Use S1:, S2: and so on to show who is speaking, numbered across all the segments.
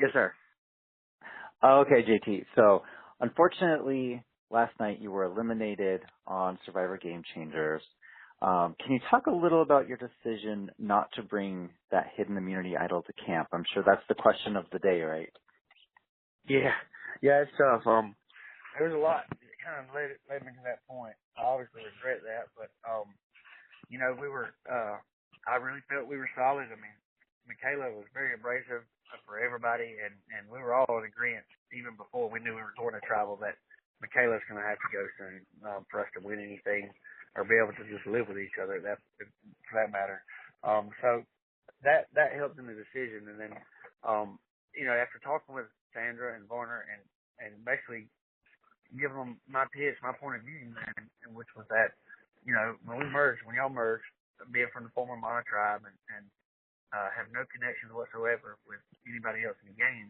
S1: Yes, sir.
S2: Okay, JT. So, unfortunately, last night you were eliminated on Survivor Game Changers. Can you talk a little about your decision not to bring that hidden immunity idol to camp? I'm sure that's the question of the day, right?
S1: Yeah. Yeah, it's tough. There was a lot that kind of led me to that point. I obviously regret that, but, we were, I really felt we were solid. I mean, Michaela was very abrasive for everybody, and we were all in agreement, even before we knew we were going to travel, that Michaela's going to have to go soon for us to win anything or be able to just live with each other, for that matter. So that helped in the decision. And then, after talking with Sandra and Varner and basically giving them my pitch, my point of view, and which was that, when y'all merged, being from the former Mana tribe and have no connections whatsoever with anybody else in the game,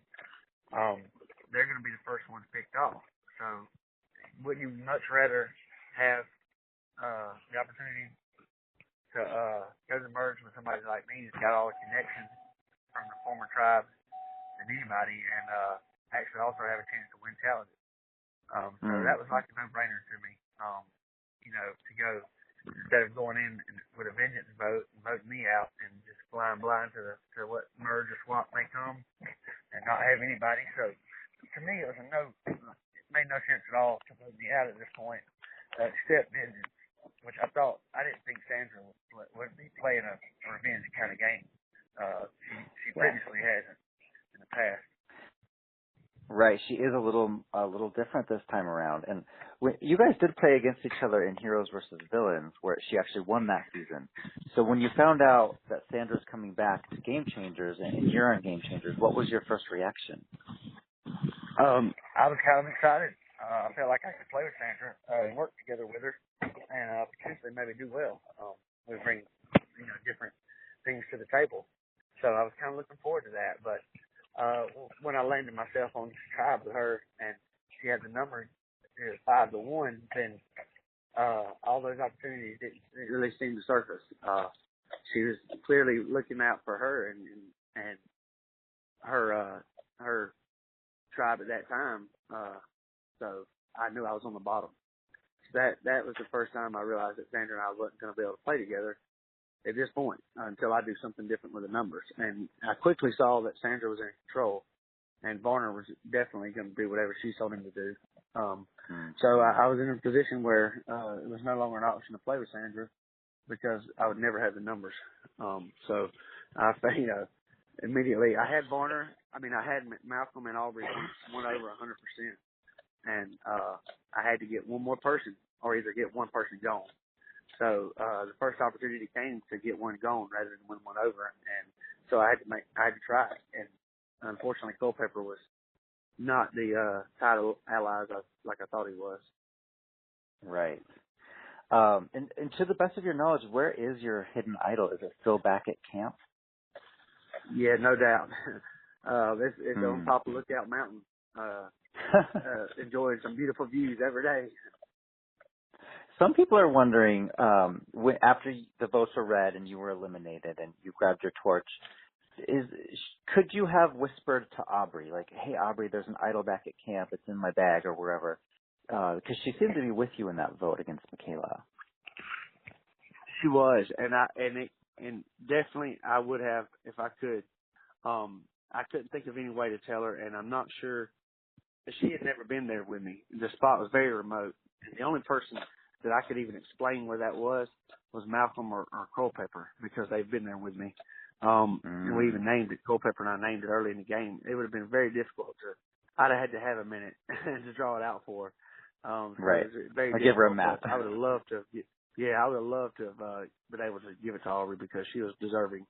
S1: they're going to be the first ones picked off. So wouldn't you much rather have the opportunity to go to merge with somebody like me who's got all the connections from the former tribe than anybody, and actually also have a chance to win challenges? So that was like a no-brainer to me, to go, instead of going in with a vengeance vote and voting me out and just flying blind to what merge or swap may come and not have anybody. So to me, it made no sense at all to vote me out at this point, except vengeance, which I didn't think Sandra would be playing a revenge kind of game. She previously hasn't in the past.
S2: Right, she is a little different this time around. And you guys did play against each other in Heroes versus Villains, where she actually won that season. So when you found out that Sandra's coming back to Game Changers and you're on Game Changers, what was your first reaction?
S1: I was kind of excited. I felt like I could play with Sandra and work together with her, and potentially maybe do well. We bring different things to the table. So I was kind of looking forward to that, but when I landed myself on this tribe with her and she had the number 5-1, then all those opportunities didn't really seem to surface. She was clearly looking out for her and her tribe at that time. So I knew I was on the bottom. So that was the first time I realized that Sandra and I wasn't going to be able to play together at this point until I do something different with the numbers. And I quickly saw that Sandra was in control, and Varner was definitely going to do whatever she told him to do. So I was in a position where it was no longer an option to play with Sandra because I would never have the numbers. So I, immediately I had Varner. I had Malcolm and Aubrey went over 100%, and I had to get one more person or either get one person gone. So the first opportunity came to get one gone rather than win one over, and so I had to try it. And unfortunately, Culpepper was not the title ally like I thought he was.
S2: Right. And to the best of your knowledge, where is your hidden idol? Is it still back at camp?
S1: Yeah, no doubt. It's on top of Lookout Mountain, enjoying some beautiful views every day.
S2: Some people are wondering, after the votes were read and you were eliminated and you grabbed your torch, could you have whispered to Aubrey, like, hey, Aubrey, there's an idol back at camp, it's in my bag or wherever, because she seemed to be with you in that vote against Michaela.
S1: She was, and definitely I would have if I could. I couldn't think of any way to tell her, and I'm not sure. She had never been there with me. The spot was very remote, and the only person that I could even explain where that was Malcolm or Culpepper, because they've been there with me. And we even named it, Culpepper and I named it early in the game. It would have been very difficult I'd have had to have a minute to draw it out for her.
S2: Right.
S1: So it was very
S2: or give her a
S1: difficult.
S2: map.
S1: I would have loved to have been able to give it to Aubrey because she was deserving.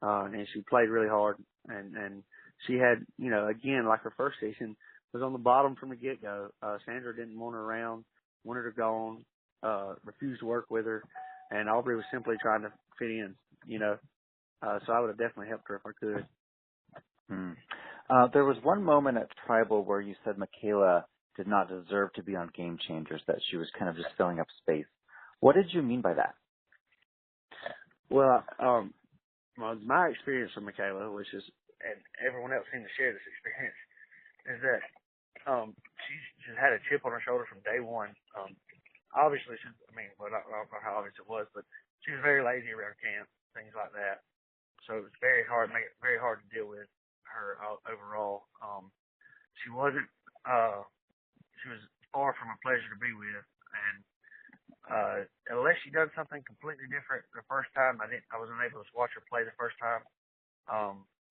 S1: And she played really hard, and she had, again, like her first season, was on the bottom from the get-go. Sandra didn't want her around, wanted her gone, refused to work with her, and Aubrey was simply trying to fit in, so I would have definitely helped her if I could.
S2: There was one moment at Tribal where you said Michaela did not deserve to be on Game Changers, that she was kind of just filling up space. What did you mean by that?
S1: Well, my experience with Michaela, which is and everyone else seemed to share this experience, is that she's just had a chip on her shoulder from day one. Obviously, well, I don't know how obvious it was, but she was very lazy around camp, things like that. So it was very hard, make it very hard to deal with her overall. She wasn't, she was far from a pleasure to be with, and unless she done something completely different the first time, I wasn't able to watch her play the first time.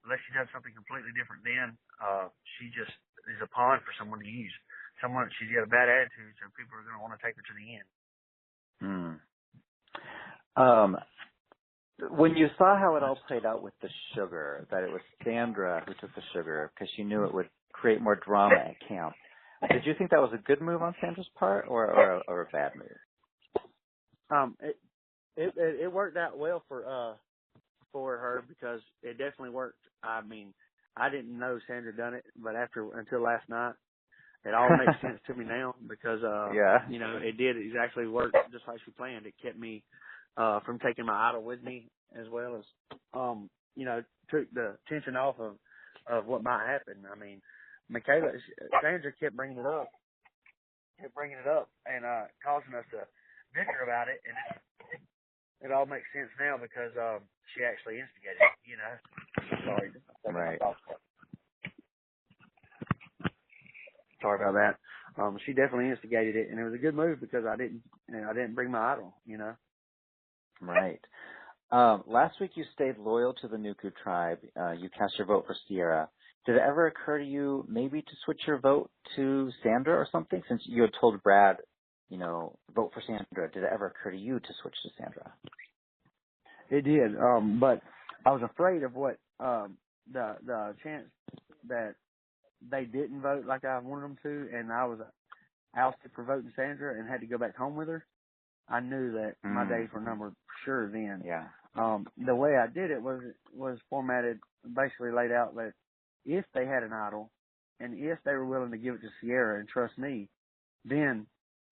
S1: Unless she done something completely different, then she just is a pawn for someone to use. She's got a bad attitude, so people are going to want to take her to the end.
S2: When you saw how it all played out with the sugar, that it was Sandra who took the sugar because she knew it would create more drama at camp, did you think that was a good move on Sandra's part or a bad move?
S1: It worked out well for her because it definitely worked. I mean, I didn't know Sandra done it, but until last night, it all makes sense to me now because it did exactly work just like she planned. It kept me from taking my idol with me, as well as took the tension off of what might happen. I mean, Sandra kept bringing it up and causing us to bicker about it, and it all makes sense now because she actually instigated it. Sorry.
S2: Right.
S1: Sorry about that. She definitely instigated it, and it was a good move because I didn't bring my idol.
S2: Right. Last week you stayed loyal to the Nuku tribe. You cast your vote for Sierra. Did it ever occur to you maybe to switch your vote to Sandra or something? Since you had told Brad, vote for Sandra. Did it ever occur to you to switch to Sandra?
S1: It did, but I was afraid of what the chance that they didn't vote like I wanted them to, and I was ousted for voting Sandra and had to go back home with her. I knew that my days were numbered for sure then.
S2: Yeah.
S1: The way I did it was formatted, basically laid out that if they had an idol and if they were willing to give it to Sierra and trust me, then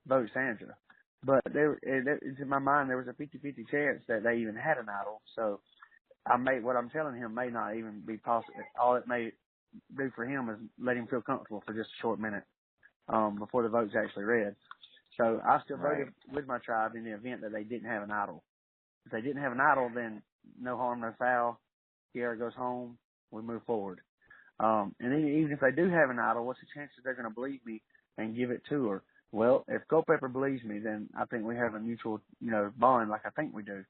S1: vote Sandra. But in my mind, there was a 50-50 chance that they even had an idol. So what I'm telling him may not even be possible. All it may do for him is let him feel comfortable for just a short minute before the vote's actually read. So I still voted with my tribe in the event that they didn't have an idol. If they didn't have an idol, then no harm, no foul. Sierra goes home. We move forward. And then even if they do have an idol, what's the chances they're going to believe me and give it to her? Well, if Culpepper believes me, then I think we have a mutual, bond like I think we do.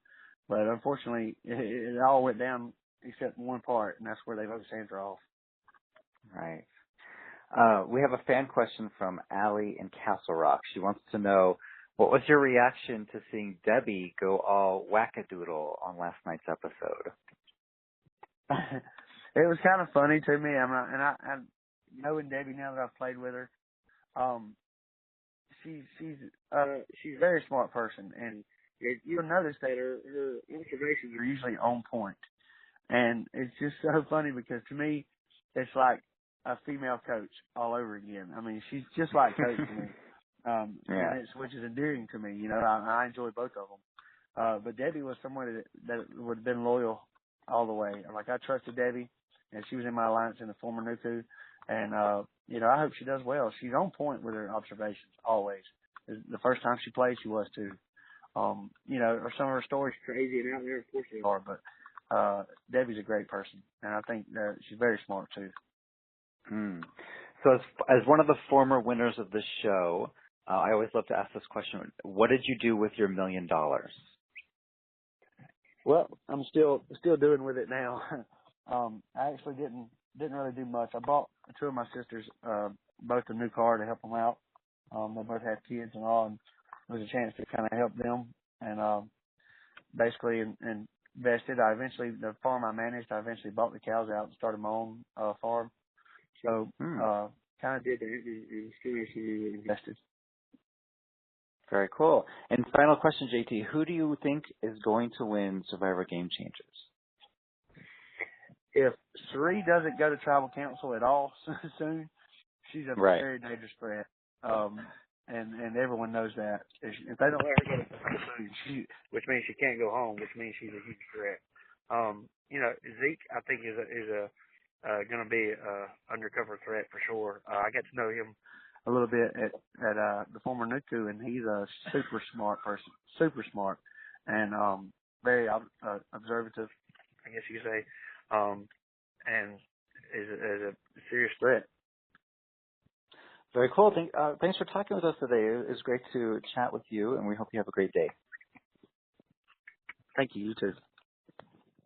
S1: But unfortunately, it all went down except one part, and that's where they voted Sandra off.
S2: Right. We have a fan question from Allie in Castle Rock. She wants to know, what was your reaction to seeing Debbie go all wackadoodle on last night's episode?
S1: It was kind of funny to me. I knowing Debbie now that I've played with her, she's a very smart person, and you'll notice that her observations are usually on point. And it's just so funny because to me, it's like a female coach all over again. I mean, she's just like Coach to me, which is endearing to me. I enjoy both of them. But Debbie was someone that would have been loyal all the way. Like, I trusted Debbie, and she was in my alliance in the former Nuku. And, I hope she does well. She's on point with her observations always. The first time she played, she was too. Are some of her stories crazy and out there? Of course they are, but Debbie's a great person, and I think that she's very smart too.
S2: So as one of the former winners of this show, I always love to ask this question. What did you do with your $1 million?
S1: Well, I'm still doing with it now. I actually didn't really do much. I bought two of my sisters both a new car to help them out. They both have kids and all, and it was a chance to kind of help them. And basically invested. The farm I managed, I eventually bought the cows out and started my own farm. So kind of did the invested.
S2: Very cool. And final question, JT, who do you think is going to win Survivor Game Changers?
S1: If Sheree doesn't go to tribal council at all soon, she's a very dangerous threat. And everyone knows that. If they don't let her go to council soon, which means she can't go home, which means she's a huge threat. Zeke, I think, is a going to be undercover threat for sure. I got to know him a little bit at the former Nuku, and he's a super smart person, super smart, and very observative, I guess you could say, and is a serious threat.
S2: Very cool. Thanks for talking with us today. It was great to chat with you, and we hope you have a great day.
S1: Thank you. You too.